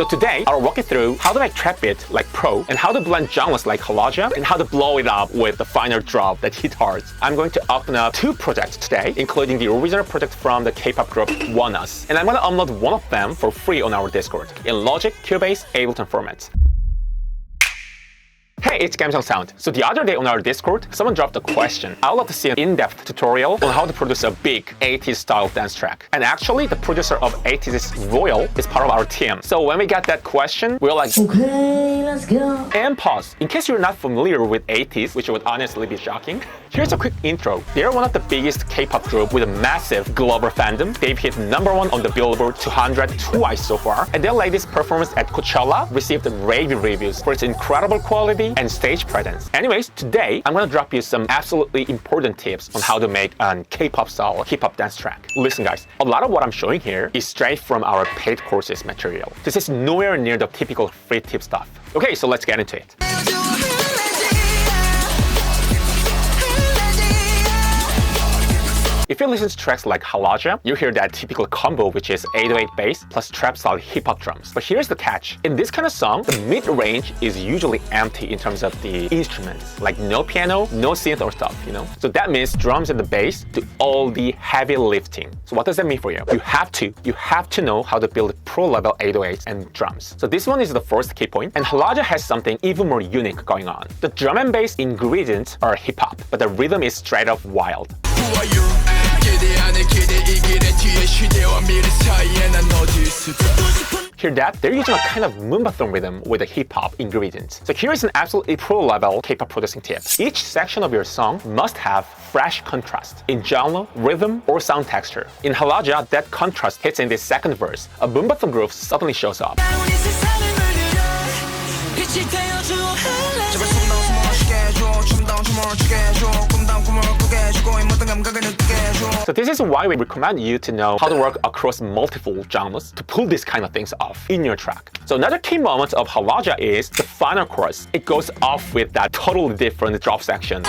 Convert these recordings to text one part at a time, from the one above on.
So today, I'll walk you through how to make trap beat like pro, and how to blend genres like Halaja, and how to blow it up with the final drop that hit hard. I'm going to open up 2 projects today, including the original project from the K-pop group Us, and I'm going to upload one of them for free on our Discord in Logic, Cubase, Ableton formats. Hey, it's Gamsung Sound. So the other day on our Discord, someone dropped a question. I would love to see an in-depth tutorial on how to produce a big 80s style dance track. And actually, the producer of 80s Royal is part of our team. So when we got that question, we were like, okay, let's go. And pause. In case you're not familiar with 80s, which would honestly be shocking, here's a quick intro. They're one of the biggest K-pop group with a massive global fandom. They've hit #1 on the Billboard 200 twice so far. And their latest performance at Coachella received rave reviews for its incredible quality and stage presence. Anyways, today I'm gonna drop you some absolutely important tips on how to make a K-pop style hip-hop dance track. Listen guys, a lot of what I'm showing here is straight from our paid courses material. This is nowhere near the typical free tip stuff. Okay, so let's get into it. If you listen to tracks like Halaja, you hear that typical combo, which is 808 bass plus trap style hip-hop drums. But here's the catch. In this kind of song, the mid-range is usually empty in terms of the instruments. Like no piano, no synth or stuff, you know? So that means drums and the bass do all the heavy lifting. So what does that mean for you? You have to know how to build pro-level 808s and drums. So this one is the first key point. And Halaja has something even more unique going on. The drum and bass ingredients are hip-hop, but the rhythm is straight up wild. Who are you? Hear that? They're using a kind of moombathon rhythm with a hip-hop ingredients. So here is an absolutely pro-level K-pop producing tip. Each section of your song must have fresh contrast in genre, rhythm, or sound texture. In Halaja, that contrast hits in the second verse. A moombathon groove suddenly shows up. So this is why we recommend you to know how to work across multiple genres to pull these kind of things off in your track. So another key moment of Halaja is the final chorus. It goes off with that totally different drop section.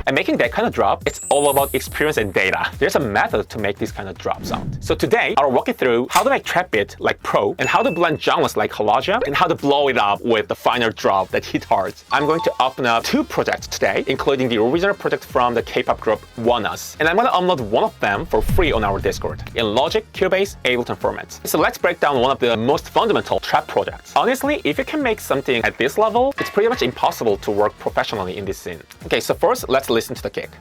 And making that kind of drop, it's all about experience and data. There's a method to make this kind of drop sound. So today, I'll walk you through how to make trap beat like pro, and how to blend genres like Halaja, and how to blow it up with the final drop that hit hard. I'm going to open up 2 projects today, including the original project from the K-pop group Us, and I'm going to upload one of them for free on our Discord in Logic, Cubase, Ableton formats. So let's break down one of the most fundamental trap projects. Honestly, if you can make something at this level, it's pretty much impossible to work professionally in this scene. Okay, so first, let's listen to the kick.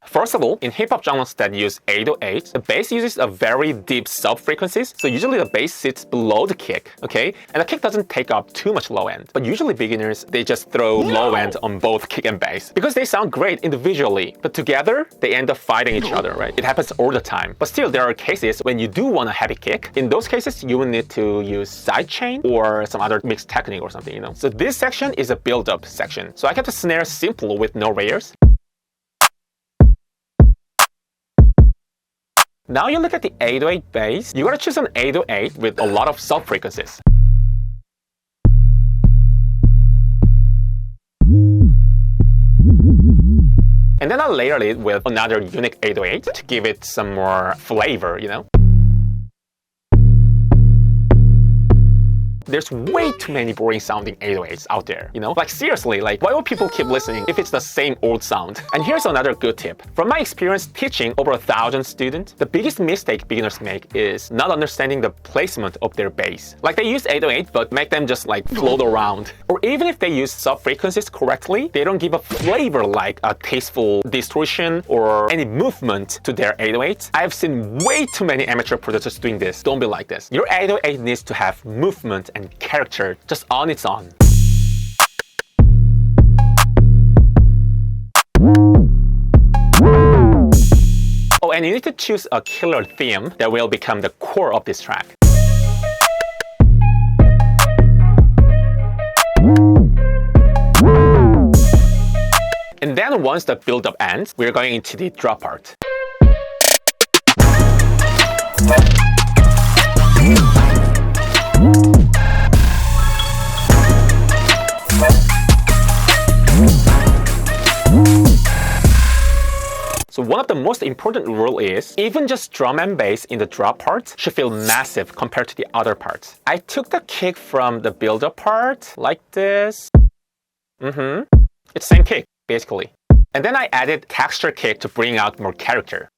First of all, in hip-hop genres that use 808, the bass uses a very deep sub-frequencies, so usually the bass sits below the kick, okay? And the kick doesn't take up too much low end. But usually beginners, they just throw low end on both kick and bass, because they sound great individually, but together, they end up fighting each other, right? It happens all the time. But still, there are cases when you do want a heavy kick. In those cases, you will need to use sidechain or some other mixed technique or something, you know? So this section is a build-up section. So I kept the snare simple with no layers. Now you look at the 808 bass, you gotta choose an 808 with a lot of sub-frequencies. And then I layered it with another unique 808 to give it some more flavor, you know? There's way too many boring sounding 808s out there, you know? Like seriously, like why would people keep listening if it's the same old sound? And here's another good tip. From my experience teaching over 1,000 students, the biggest mistake beginners make is not understanding the placement of their bass. Like they use 808 but make them just like float around. Or even if they use sub-frequencies correctly, they don't give a flavor like a tasteful distortion or any movement to their 808s. I've seen way too many amateur producers doing this. Don't be like this. Your 808 needs to have movement and character just on its own. Oh, and you need to choose a killer theme that will become the core of this track. And then once the build-up ends, we're going into the drop part. of the most important rule is even just drum and bass in the drop parts should feel massive compared to the other parts. I took the kick from the build-up part like this. It's same kick, basically. And then I added texture kick to bring out more character.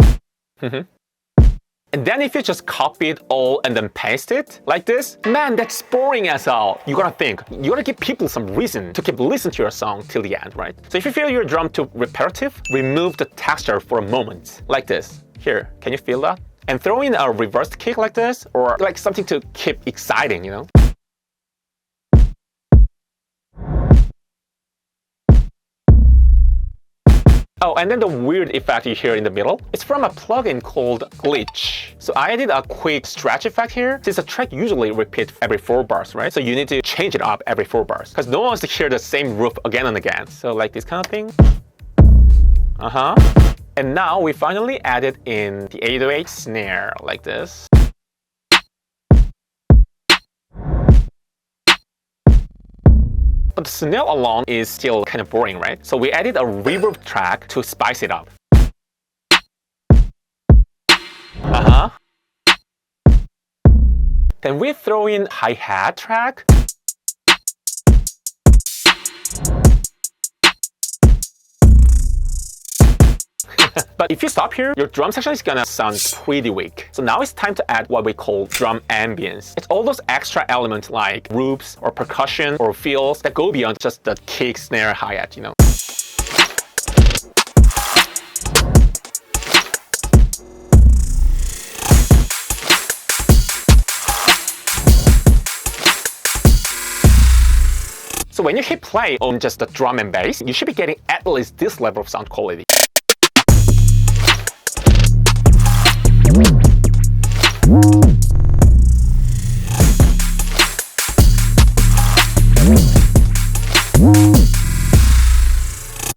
And then if you just copy it all and then paste it like this, man, that's boring as hell. You gotta think. You gotta give people some reason to keep listening to your song till the end, right? So if you feel your drum too repetitive, remove the texture for a moment, like this. Here, can you feel that? And throw in a reversed kick like this, or like something to keep exciting, you know? Oh, and then the weird effect you hear in the middle, it's from a plugin called Glitch. So I added a quick stretch effect here, since the track usually repeats every 4 bars, right? So you need to change it up every 4 bars, because no one wants to hear the same riff again and again. So like this kind of thing. And now we finally added in the 808 snare, like this. But the snare alone is still kind of boring, right? So we added a reverb track to spice it up. Then we throw in hi-hat track. But if you stop here, your drum section is gonna sound pretty weak. So now it's time to add what we call drum ambience. It's all those extra elements like loops or percussion or fills that go beyond just the kick, snare, hi-hat, you know. So when you hit play on just the drum and bass, you should be getting at least this level of sound quality.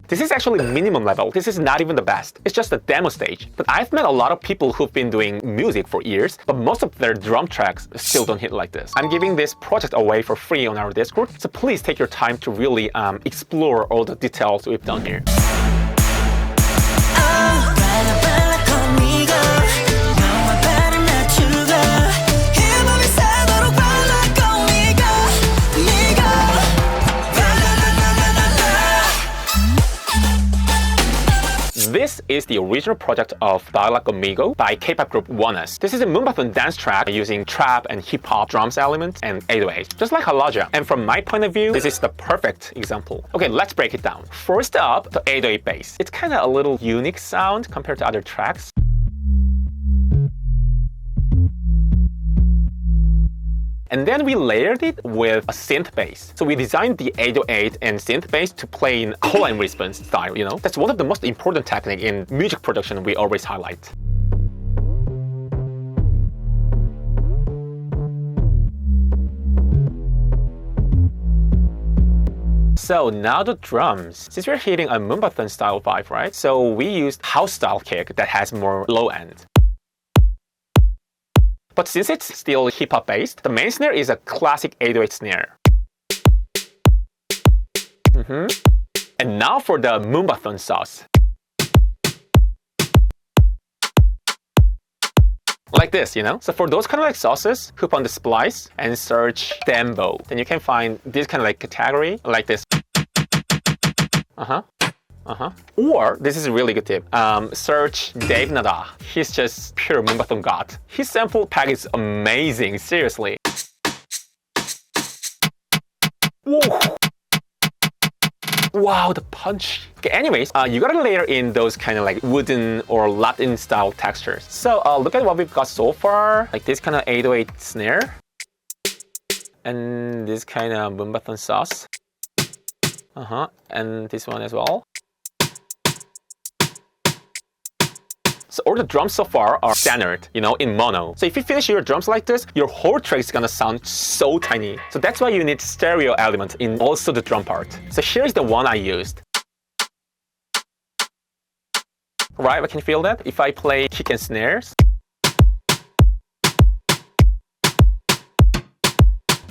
This is actually minimum level. This is not even the best. It's just a demo stage. But I've met a lot of people who've been doing music for years, but most of their drum tracks still don't hit like this. I'm giving this project away for free on our Discord, so please take your time to really explore all the details we've done here. This is the original project of Dialog Amigo by K-pop group ONEUS. This is a Moonbathon dance track using trap and hip-hop drums elements and 808, just like Halaja. And from my point of view, this is the perfect example. Okay, let's break it down. First up, the 808 bass. It's kind of a little unique sound compared to other tracks. And then we layered it with a synth bass. So we designed the 808 and synth bass to play in call and response style, you know? That's one of the most important techniques in music production we always highlight. So now the drums. Since we're hitting a Moonbathon style vibe, right? So we used house style kick that has more low end. But since it's still hip-hop based, the main snare is a classic 808 snare. And now for the Moonbathon sauce. Like this, you know? So for those kind of like sauces, hoop on the splice and search Dembo. Then you can find this kind of like category like this. Or, this is a really good tip, search Dave Nada. He's just pure Moonbathon god. His sample pack is amazing, seriously. Whoa. Wow, the punch. Okay, anyways, you gotta layer in those kind of like wooden or Latin style textures. So look at what we've got so far. Like this kind of 808 snare. And this kind of Moonbathon sauce. And this one as well. So all the drums so far are standard, you know, in mono. So if you finish your drums like this, your whole track is gonna sound so tiny. So that's why you need stereo element in also the drum part. So here's the one I used. Right, I can feel that. If I play kick and snares.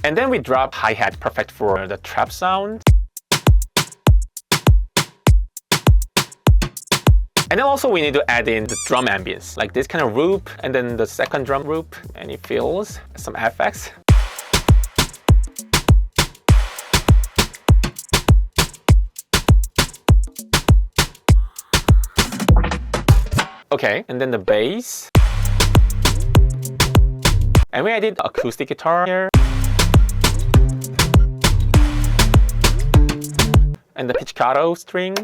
And then we drop hi-hat, perfect for the trap sound. And then also we need to add in the drum ambience, like this kind of loop, and then the second drum loop, any fills, some effects. Okay, and then the bass. And we added acoustic guitar here. And the pizzicato string.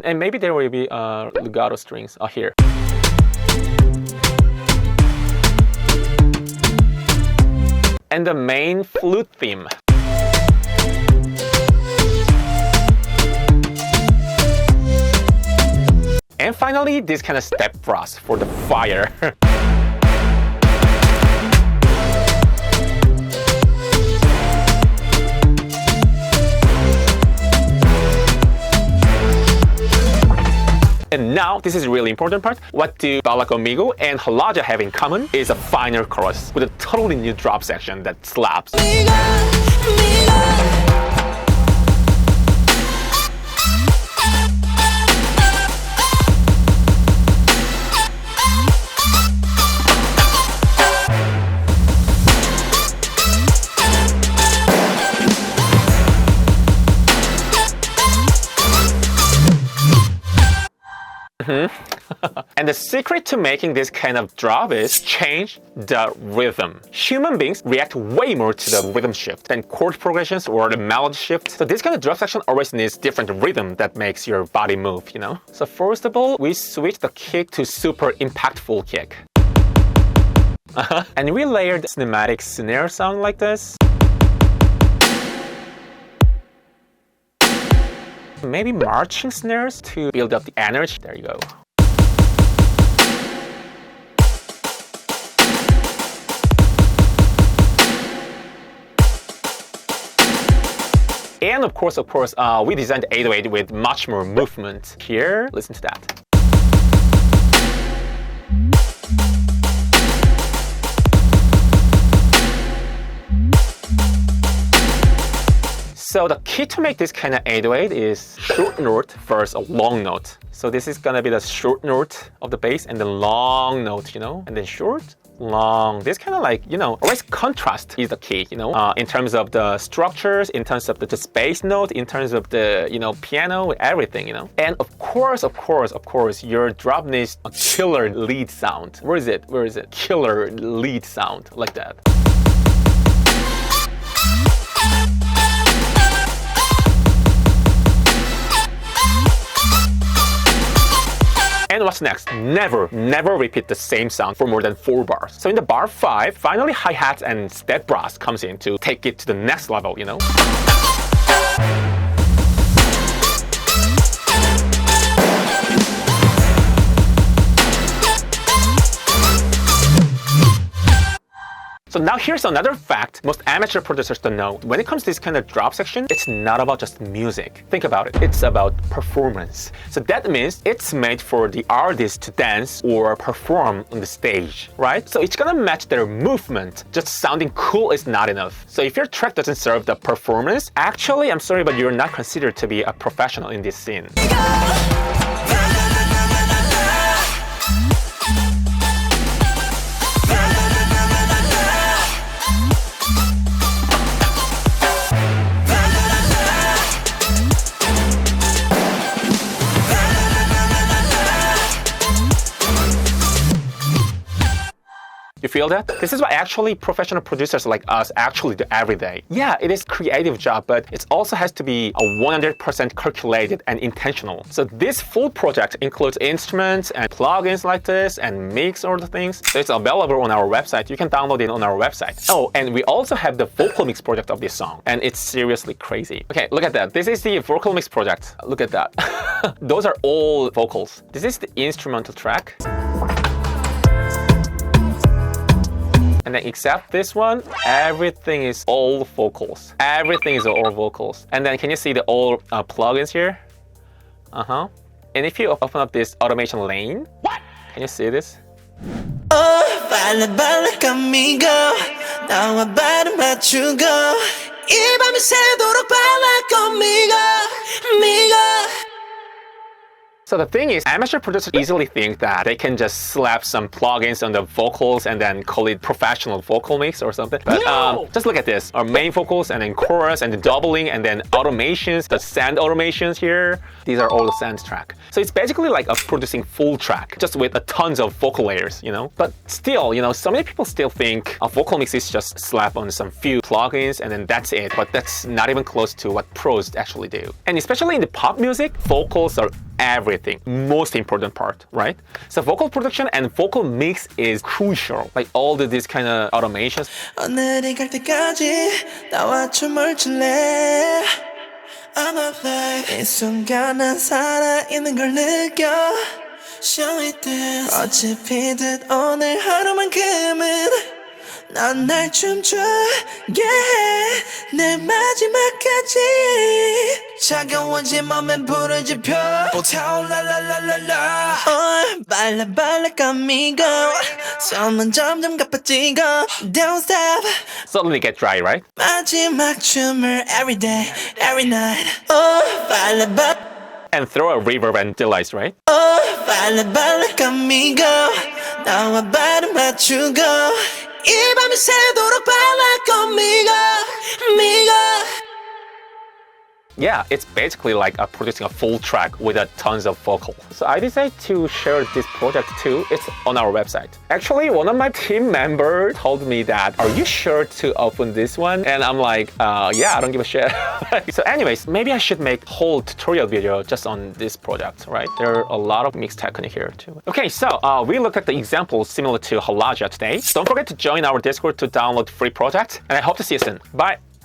And maybe there will be legato strings here. And the main flute theme. And finally, this kind of step brass for the fire. And now, this is a really important part. What do Balak Amigo and Halaja have in common is a finer chorus with a totally new drop section that slaps. And the secret to making this kind of drop is change the rhythm. Human beings react way more to the rhythm shift than chord progressions or the melody shift. So this kind of drop section always needs different rhythm that makes your body move, you know? So first of all, we switch the kick to super impactful kick. And we layered cinematic snare sound like this. Maybe marching snares to build up the energy. There you go. And of course, we designed 808 with much more movement. Here, listen to that. So the key to make this kind of 808 is short note versus a long note. So this is gonna be the short note of the bass and the long note, you know, and then short, long. This kind of like, you know, always contrast is the key, you know, in terms of the structures, in terms of the bass note, in terms of the, you know, piano, everything, you know. And of course, your drop needs a killer lead sound. Where is it? Killer lead sound, like that. And what's next? Never repeat the same sound for more than 4 bars. So in the bar 5, finally hi-hat and step brass comes in to take it to the next level, you know? So now here's another fact most amateur producers don't know. When it comes to this kind of drop section, it's not about just music. Think about it. It's about performance. So that means it's made for the artist to dance or perform on the stage, right? So it's gonna match their movement. Just sounding cool is not enough. So if your track doesn't serve the performance, actually, I'm sorry, but you're not considered to be a professional in this scene. You feel that? This is what actually professional producers like us actually do every day. Yeah, it is a creative job, but it also has to be a 100% calculated and intentional. So this full project includes instruments and plugins like this and mix all the things. So it's available on our website. You can download it on our website. Oh, and we also have the vocal mix project of this song, and it's seriously crazy. Okay, look at that. This is the vocal mix project. Look at that. Those are all vocals. This is the instrumental track. And then except this one, everything is all vocals. Everything is all vocals. And then can you see the all plugins here? And if you open up this automation lane, what? Can you see this? Oh, baila, baila conmigo. 나와 발을 맞추고 이 밤이 밤이 새도록 발랄 conmigo, migo. So the thing is, amateur producers easily think that they can just slap some plugins on the vocals and then call it professional vocal mix or something. But just look at this. Our main vocals and then chorus and the doubling and then automations, the sand automations here. These are all the sand track. So it's basically like a producing full track, just with a tons of vocal layers, you know? But still, you know, so many people still think a vocal mix is just slap on some few plugins and then that's it. But that's not even close to what pros actually do. And especially in the pop music, vocals are everything, most important part, right? So vocal production and vocal mix is crucial. Like all these kind of automations. 오늘이 갈 때까지 나와 춤을 출래 I'm alive 이 순간 난 살아있는 걸 느껴 Show it this 어차피듯 오늘 하루만큼은 난 날 춤춰 yeah 내 마지막까지 차가워진 맘엔 불을 지펴 타올라라라라라 발라 conmigo 손은 점점 가빠지고 Don't stop Suddenly get dry, right? 마지막 춤을 every day every night 발라 And throw a reverb and delays, right? 발라 conmigo 나와 발을 맞추고 이 밤이 새도록 발랄 conmigo, migo. Yeah, it's basically like producing a full track with tons of vocal. So I decided to share this project too. It's on our website. Actually, one of my team members told me that, are you sure to open this one? And I'm like, yeah, I don't give a shit. So anyways, maybe I should make a whole tutorial video just on this project, right? There are a lot of mixed technique here too. Okay, so we looked at the examples similar to Halaja today. Don't forget to join our Discord to download free projects. And I hope to see you soon. Bye.